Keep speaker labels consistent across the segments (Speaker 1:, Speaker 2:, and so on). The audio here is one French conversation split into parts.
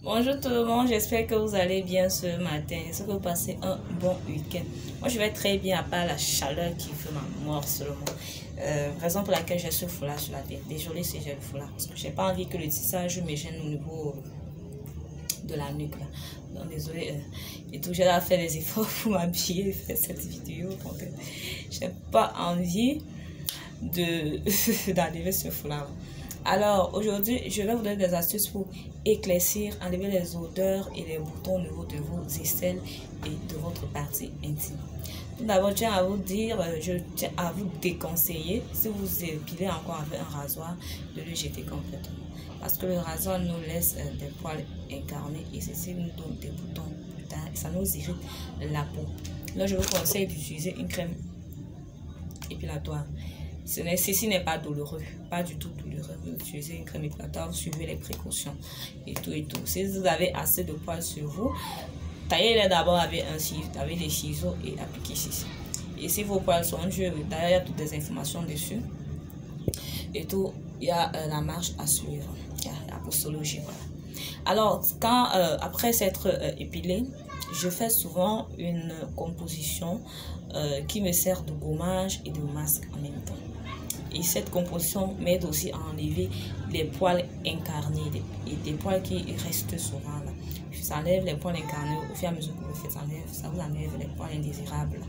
Speaker 1: Bonjour tout le monde, j'espère que vous allez bien ce matin. J'espère que vous passez un bon week-end. Moi, je vais très bien à part la chaleur qui fait ma mort seulement. Raison pour laquelle j'ai ce foulard sur la tête. Désolée si j'ai le foulard parce que j'ai pas envie que le tissage me gêne au niveau de la nuque. Là. Donc, désolée. Et tout, j'ai fait des efforts pour m'habiller et faire cette vidéo. Donc, j'ai pas envie d'enlever ce foulard. Alors, aujourd'hui, je vais vous donner des astuces pour éclaircir, enlever les odeurs et les boutons au niveau de vos aisselles et de votre partie intime. Tout d'abord, je tiens à vous dire, je tiens à vous déconseiller, si vous épilez encore avec un rasoir, de le jeter complètement. Parce que le rasoir nous laisse des poils incarnés et ceci nous donne des boutons plus tard et ça nous irrite la peau. Là, je vous conseille d'utiliser une crème épilatoire. Ceci n'est pas douloureux, pas du tout douloureux. Vous utilisez une crème épilatoire, vous suivez les précautions et tout et tout. Si vous avez assez de poils sur vous, taillez-les d'abord avec des ciseaux et appliquez ceci. Et si vos poils sont durs, d'ailleurs il y a toutes des informations dessus et tout, il y a la marche à suivre, il y a la postologie, voilà. Alors, après s'être épilé, je fais souvent une composition qui me sert de gommage et de masque en même temps. Et cette composition m'aide aussi à enlever les poils incarnés et des poils qui restent souvent là. Ça enlève les poils incarnés au fur et à mesure que vous le faites, ça vous enlève les poils indésirables.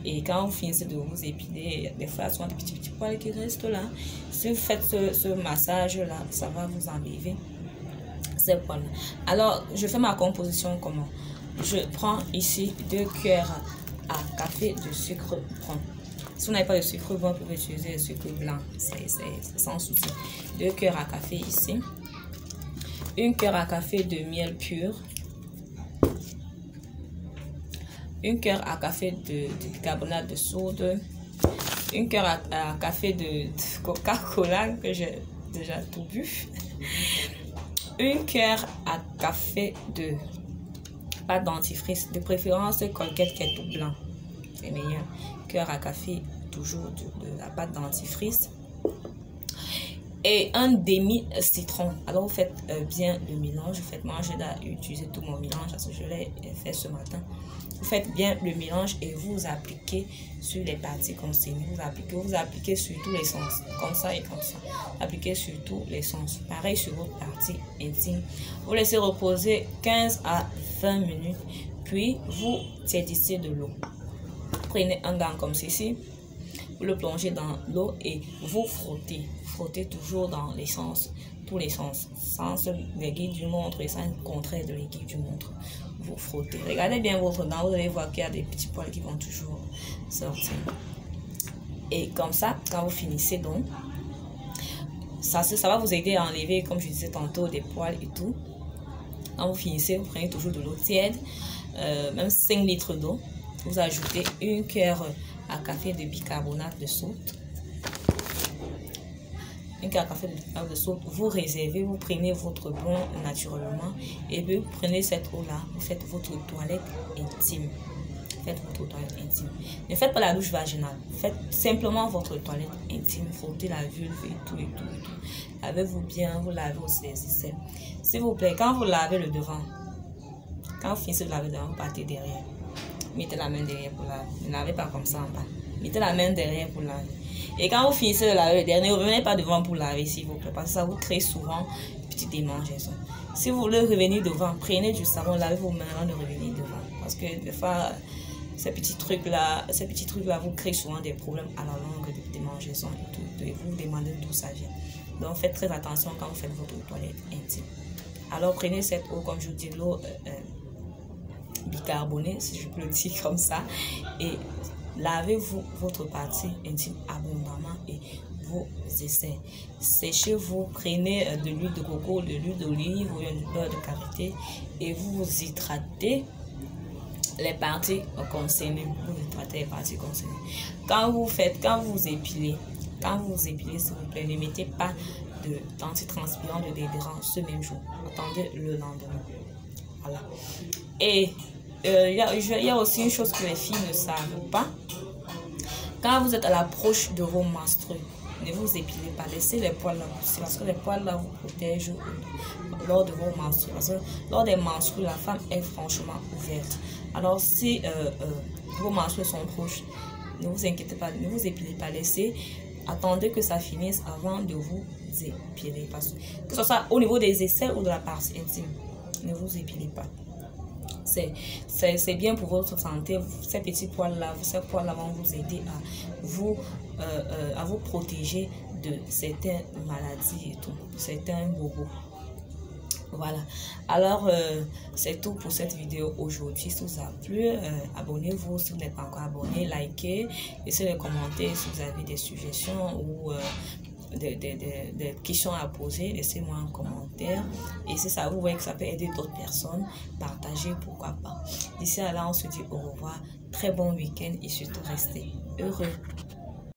Speaker 1: Et quand vous finissez de vous épiler, des fois, il y a des petits poils qui restent là. Si vous faites ce massage là, ça va vous enlever ces poils. Alors, je fais ma composition comment? Je prends ici 2 cuillères à café de sucre brun. Si vous n'avez pas de sucre brun, vous pouvez utiliser le sucre blanc, c'est sans souci. 2 cuillères à café ici. 1 cuillère à café de miel pur. 1 cuillère à café de bicarbonate de soude. 1 cuillère à café de Coca-Cola que j'ai déjà tout bu. 1 cuillère à café de pâte dentifrice, de préférence Colgate qui est tout blanc, c'est meilleur. Cuillère à café toujours de la pâte dentifrice et un demi citron. Alors vous faites bien le mélange. Vous faites, moi j'ai utilisé tout mon mélange parce que je l'ai fait ce matin. Vous faites bien le mélange et vous appliquez sur les parties concernées. Vous appliquez sur tous les sens, comme ça et comme ça. Appliquez sur tous les sens. Pareil sur votre partie intime. Vous laissez reposer 15 à 20 minutes. Puis vous tiédissez de l'eau. Prenez un gant comme ceci. Vous le plongez dans l'eau et vous frottez. Frottez toujours dans les sens, tous les sens. Sens l'aiguille du montre et sens contraire de l'aiguille du montre. Vous frottez. Regardez bien votre dent, vous allez voir qu'il y a des petits poils qui vont toujours sortir. Et comme ça, quand vous finissez donc, ça va vous aider à enlever, comme je disais tantôt, des poils et tout. Quand vous finissez, vous prenez toujours de l'eau tiède, même 5 litres d'eau. Vous ajoutez 1 cuillère à café de bicarbonate de soude. 1 cuillère à café de bicarbonate de soude. Vous réservez, vous prenez votre bain naturellement et puis vous prenez cette eau-là, vous faites votre toilette intime. Faites votre toilette intime. Ne faites pas la douche vaginale. Faites simplement votre toilette intime. Frottez la vulve et tout et tout et tout. Lavez-vous bien, vous lavez aussi les aisselles. S'il vous plaît, quand vous lavez le devant, quand vous finissez de laver le devant, vous partez derrière. Mettez la main derrière pour laver. Ne lavez pas comme ça en bas. Mettez la main derrière pour laver. Et quand vous finissez de laver le dernier, ne revenez pas devant pour laver, s'il vous plaît. Parce que ça vous crée souvent des petites démangeaisons. Si vous voulez revenir devant, prenez du savon, lavez vos mains avant de revenir devant. Parce que des fois, ces petits trucs-là vous créent souvent des problèmes à la longue, des démangeaisons et tout. Et vous vous demandez d'où ça vient. Donc faites très attention quand vous faites votre toilette intime. Alors prenez cette eau, comme je vous dis, l'eau bicarbonée, si je peux le dire comme ça, et lavez-vous votre partie intime abondamment et vos aisselles. Séchez-vous, prenez de l'huile de coco, de l'huile d'olive ou du beurre de karité et vous vous hydratez les parties concernées. Vous hydratez les parties concernées. Quand vous épilez, s'il vous plaît, ne mettez pas d'antitranspirant, de déodorant ce même jour. Attendez le lendemain. Voilà. Et il y a aussi une chose que les filles ne savent pas. Quand vous êtes à l'approche de vos menstrues, ne vous épilez pas, laissez les poils là pousser parce que les poils là vous protègent lors de vos menstrues. Parce que lors des menstrues, la femme est franchement ouverte. Alors si vos menstrues sont proches, ne vous inquiétez pas, ne vous épilez pas, attendez que ça finisse avant de vous épiler. Parce que ce soit au niveau des aisselles ou de la partie intime, ne vous épilez pas. C'est bien pour votre santé. Ces petits poils-là, vont vous aider à vous protéger de certaines maladies et tout, certains bobos. Voilà, alors c'est tout pour cette vidéo aujourd'hui. Si vous a plu, abonnez-vous si vous n'êtes pas encore abonné, likez, laissez les commentaires si vous avez des suggestions ou des questions à poser, laissez-moi un commentaire. Et si ça vous voyez que ça peut aider d'autres personnes, partagez, pourquoi pas. D'ici à là, on se dit au revoir, très bon week-end et surtout restez heureux.